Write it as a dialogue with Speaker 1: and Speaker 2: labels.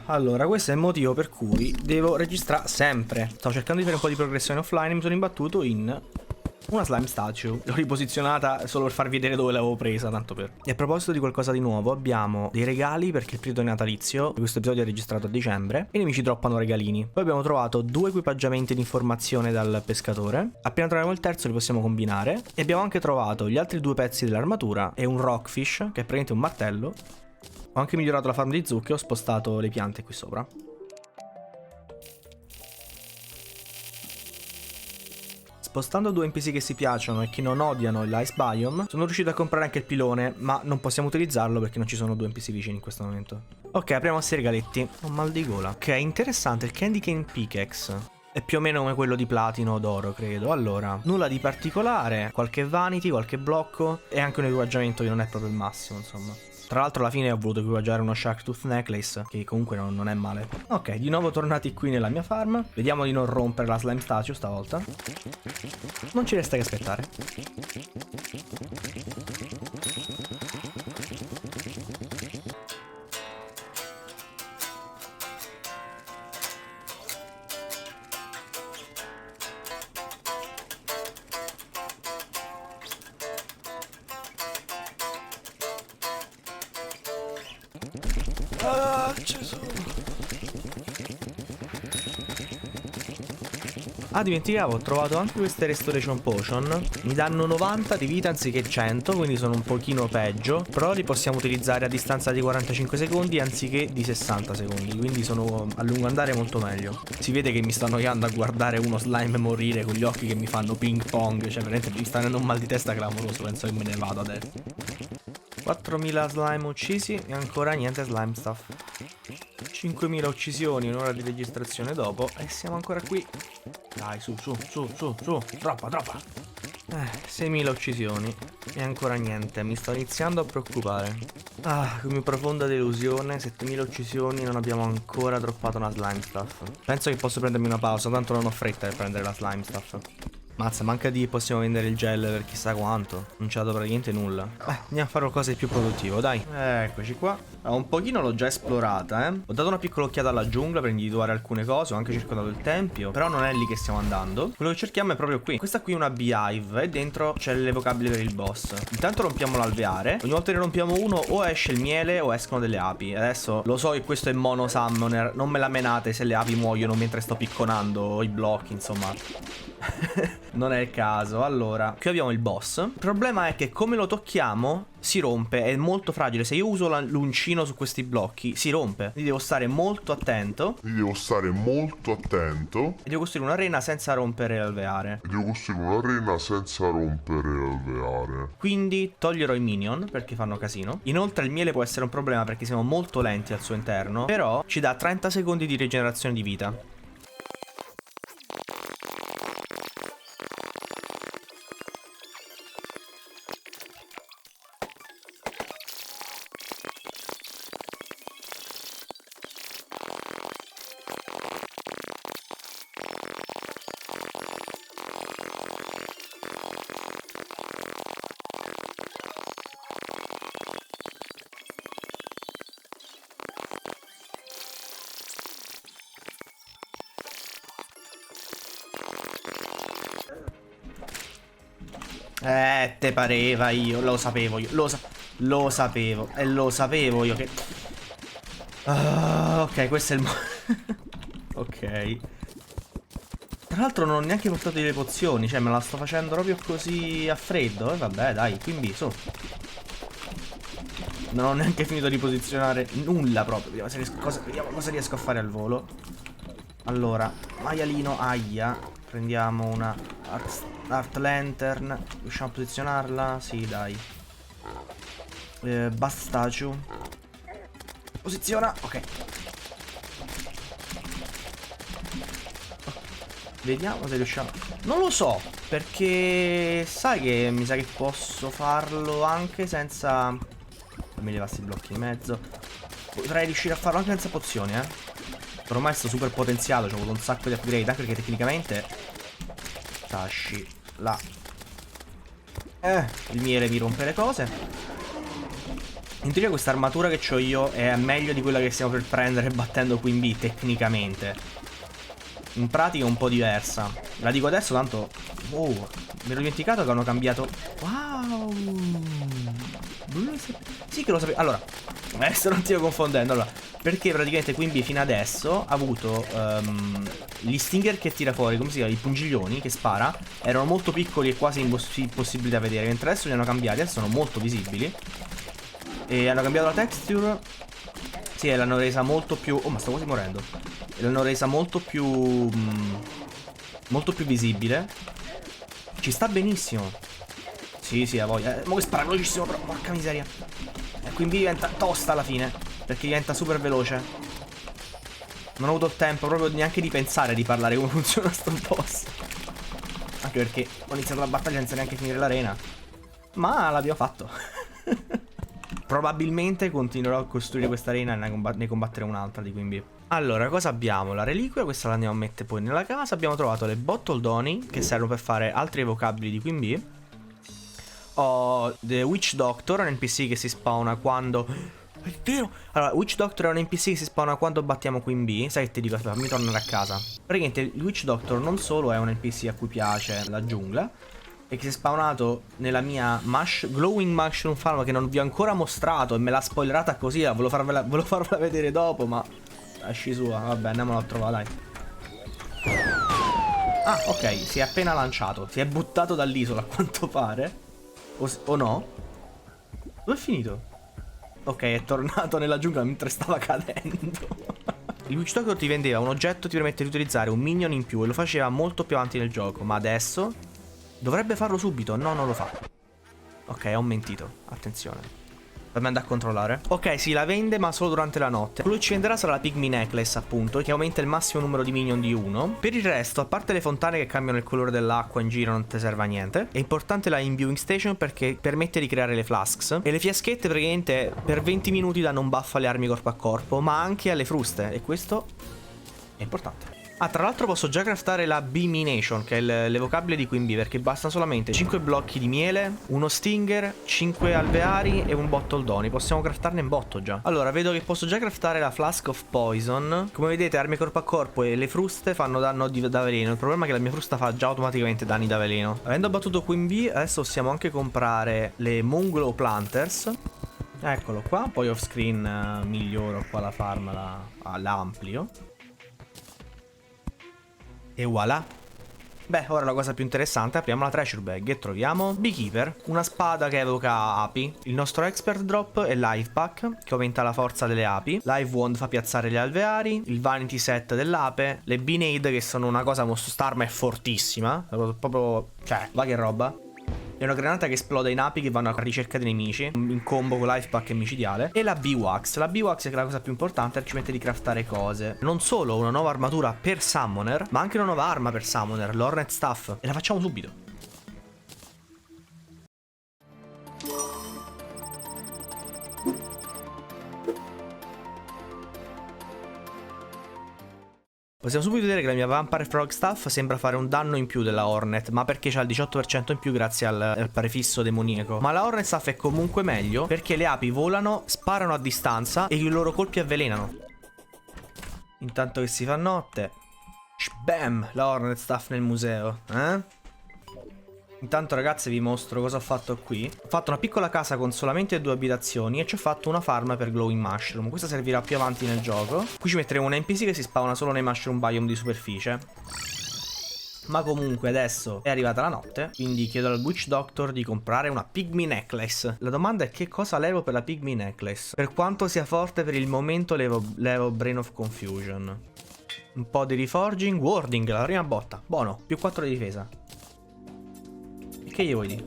Speaker 1: Allora, questo è il motivo per cui devo registrare sempre. Stavo cercando di fare un po' di progressione offline e mi sono imbattuto in una slime statue. L'ho riposizionata solo per farvi vedere dove l'avevo presa, tanto per. E a proposito di qualcosa di nuovo, abbiamo dei regali perché il periodo è natalizio. Questo episodio è registrato a dicembre e i nemici droppano regalini. Poi abbiamo trovato 2 equipaggiamenti di informazione dal pescatore. Appena troviamo il terzo li possiamo combinare. E abbiamo anche trovato gli altri 2 pezzi dell'armatura e un rockfish, che è praticamente un martello. Ho anche migliorato la farm di zucche e ho spostato le piante qui sopra. Spostando 2 NPC che si piacciono e che non odiano l'Ice Biome, sono riuscito a comprare anche il pilone, ma non possiamo utilizzarlo perché non ci sono 2 NPC vicini in questo momento. Ok, apriamo questi regaletti. Ho mal di gola. Ok, interessante, il Candy Cane Pickaxe è più o meno come quello di platino o d'oro, credo. Allora, nulla di particolare, qualche vanity, qualche blocco e anche un equipaggiamento che non è proprio il massimo, insomma. Tra l'altro alla fine ho voluto equipaggiare uno Shark Tooth Necklace, che comunque non è male. Ok, di nuovo tornati qui nella mia farm. Vediamo di non rompere la slime statue stavolta. Non ci resta che aspettare. Ah, dimenticavo, ho trovato anche queste Restoration Potion. Mi danno 90 di vita anziché 100, quindi sono un pochino peggio. Però li possiamo utilizzare a distanza di 45 secondi anziché di 60 secondi, quindi sono a lungo andare molto meglio. Si vede che mi sto annoiando a guardare uno slime morire con gli occhi che mi fanno ping pong. Cioè veramente mi sta venendo un mal di testa clamoroso, penso che me ne vado adesso. 4000 slime uccisi e ancora niente slime stuff. 5000 uccisioni, un'ora di registrazione dopo e siamo ancora qui. Dai, su, troppa. 6000 uccisioni e ancora niente, mi sto iniziando a preoccupare. Ah, come profonda delusione, 7000 uccisioni e non abbiamo ancora droppato una slime stuff. Penso che posso prendermi una pausa, tanto non ho fretta per prendere la slime stuff. Mazza, manca di possiamo vendere il gel per chissà quanto. Non c'è dato praticamente nulla. Andiamo a fare qualcosa di più produttivo, dai. Eccoci qua. Un pochino l'ho già esplorata, Ho dato una piccola occhiata alla giungla per individuare alcune cose. Ho anche circondato il tempio. Però non è lì che stiamo andando. Quello che cerchiamo è proprio qui. Questa qui è una beehive e dentro c'è l'evocabile per il boss. Intanto rompiamo l'alveare. Ogni volta che ne rompiamo uno o esce il miele o escono delle api. Adesso lo so che questo è mono summoner. Non me la menate se le api muoiono mentre sto picconando i blocchi, insomma. Non è il caso. Allora, qui abbiamo il boss. Il problema è che come lo tocchiamo si rompe, è molto fragile. Se io uso l'uncino su questi blocchi si rompe, quindi devo stare molto attento. E devo costruire un'arena senza rompere l'alveare. Quindi toglierò i minion perché fanno casino. Inoltre il miele può essere un problema perché siamo molto lenti al suo interno, però ci dà 30 secondi di rigenerazione di vita. Te pareva, io lo sapevo, lo sapevo e lo sapevo io che... ok, questo è il ok. Tra l'altro non ho neanche portato le pozioni, cioè me la sto facendo proprio così a freddo. E vabbè, dai, quindi su. Non ho neanche finito di posizionare nulla proprio. Vediamo cosa riesco a fare al volo. Allora, maialino, aia. Prendiamo una Art Lantern. Riusciamo a posizionarla? Sì, dai. Bust Statue. Posiziona. Ok. Vediamo se riusciamo. Non lo so, perché sai che mi sa che posso farlo anche senza... Fammi levassi i blocchi in mezzo. Potrei riuscire a farlo anche senza pozioni, Ormai sto super potenziato, ho avuto un sacco di upgrade, anche perché tecnicamente Tashi là. Il miele mi rompe le cose. In teoria questa armatura che ho io è meglio di quella che stiamo per prendere battendo Queen Bee tecnicamente. In pratica è un po' diversa. La dico adesso tanto... Oh, mi ero dimenticato che hanno cambiato... Wow. Sì che lo sapevo. Allora, adesso non ti sto confondendo. Allora, perché praticamente Queen Bee fino adesso ha avuto gli stinger che tira fuori, come si chiama? I pungiglioni che spara. Erano molto piccoli e quasi impossibili da vedere. Mentre adesso li hanno cambiati, adesso sono molto visibili. E hanno cambiato la texture. Sì, e l'hanno resa molto più... Oh, ma sto quasi morendo. E l'hanno resa molto più visibile. Ci sta benissimo. Sì, a voglia. Ma che spara velocissimo però, porca miseria. E quindi diventa tosta alla fine, perché diventa super veloce. Non ho avuto il tempo proprio neanche di pensare di parlare come funziona sto boss. Anche perché ho iniziato la battaglia senza neanche finire l'arena. Ma l'abbiamo fatto. Probabilmente continuerò a costruire questa arena e ne combattere un'altra di Queen Bee. Allora, cosa abbiamo? La reliquia, questa la andiamo a mettere poi nella casa. Abbiamo trovato le bottle d'oni, che servono per fare altri evocabili di Queen Bee. Ho The Witch Doctor, un NPC che si spawna quando... È vero! Allora, Witch Doctor è un NPC che si spawna quando battiamo Queen Bee. Sai che ti dico? Fammi tornare a casa. Praticamente il Witch Doctor non solo è un NPC a cui piace la giungla, e che si è spawnato nella mia Glowing Mushroom Farm, che non vi ho ancora mostrato e me l'ha spoilerata così. Volevo farvela vedere dopo, ma esci sua. Vabbè, andiamolo a trovare, dai. Ah, ok, si è appena lanciato. Si è buttato dall'isola, a quanto pare. O no? Dove è finito? Ok, è tornato nella giungla mentre stava cadendo. Il Witch Doctor ti vendeva un oggetto che ti permette di utilizzare un minion in più, e lo faceva molto più avanti nel gioco. Ma adesso dovrebbe farlo subito. No, non lo fa. Ok, ho mentito. Attenzione. Fammi andare a controllare. Ok, sì, la vende, ma solo durante la notte. Quello che ci venderà sarà la Pygmy Necklace, appunto, che aumenta il massimo numero di minion di 1. Per il resto, a parte le fontane che cambiano il colore dell'acqua in giro, non ti serve a niente. È importante la Imbuing Station perché permette di creare le flasks. E le fiaschette praticamente per 20 minuti danno un buff alle armi corpo a corpo, ma anche alle fruste. E questo è importante. Ah, tra l'altro posso già craftare la Beamination, che è l'evocabile di Queen Bee, perché bastano solamente 5 blocchi di miele, uno stinger, 5 alveari e un bottle d'oni. Possiamo craftarne in botto già. Allora, vedo che posso già craftare la Flask of Poison. Come vedete, armi corpo a corpo e le fruste fanno danno da veleno. Il problema è che la mia frusta fa già automaticamente danni da veleno. Avendo battuto Queen Bee, adesso possiamo anche comprare le Moonglow Planters. Eccolo qua. Poi off screen miglioro qua la farm, l'amplio. E voilà. Beh, ora la cosa più interessante, apriamo la treasure bag e troviamo Beekeeper, una spada che evoca api. Il nostro expert drop è Life Pack, che aumenta la forza delle api. Live Wand fa piazzare gli alveari. Il Vanity Set dell'ape. Le Beanade, che sono una cosa mosso. Starma è fortissima. Proprio, cioè, va che roba. È una granata che esplode in api che vanno alla ricerca dei nemici, in combo con Life Pack e micidiale. E la Beewax. La Beewax, che è la cosa più importante, ci permette di craftare cose. Non solo una nuova armatura per Summoner, ma anche una nuova arma per Summoner, l'Hornet Staff. E la facciamo subito. Possiamo subito vedere che la mia Vampire Frog Staff sembra fare un danno in più della Hornet, ma perché c'ha il 18% in più grazie al prefisso demoniaco. Ma la Hornet Staff è comunque meglio perché le api volano, sparano a distanza e i loro colpi avvelenano. Intanto che si fa notte. Bam! La Hornet Staff nel museo, Intanto, ragazzi, vi mostro cosa ho fatto qui. Ho fatto una piccola casa con solamente 2 abitazioni e ci ho fatto una farm per Glowing Mushroom. Questa servirà più avanti nel gioco. Qui ci metteremo un NPC che si spawna solo nei mushroom biome di superficie. Ma comunque adesso è arrivata la notte, quindi chiedo al Witch Doctor di comprare una Pygmy Necklace. La domanda è: che cosa levo per la Pygmy Necklace? Per quanto sia forte, per il momento levo Brain of Confusion. Un po' di reforging. Warding, la prima botta. Buono, più 4 di difesa. Che gli vuoi dire?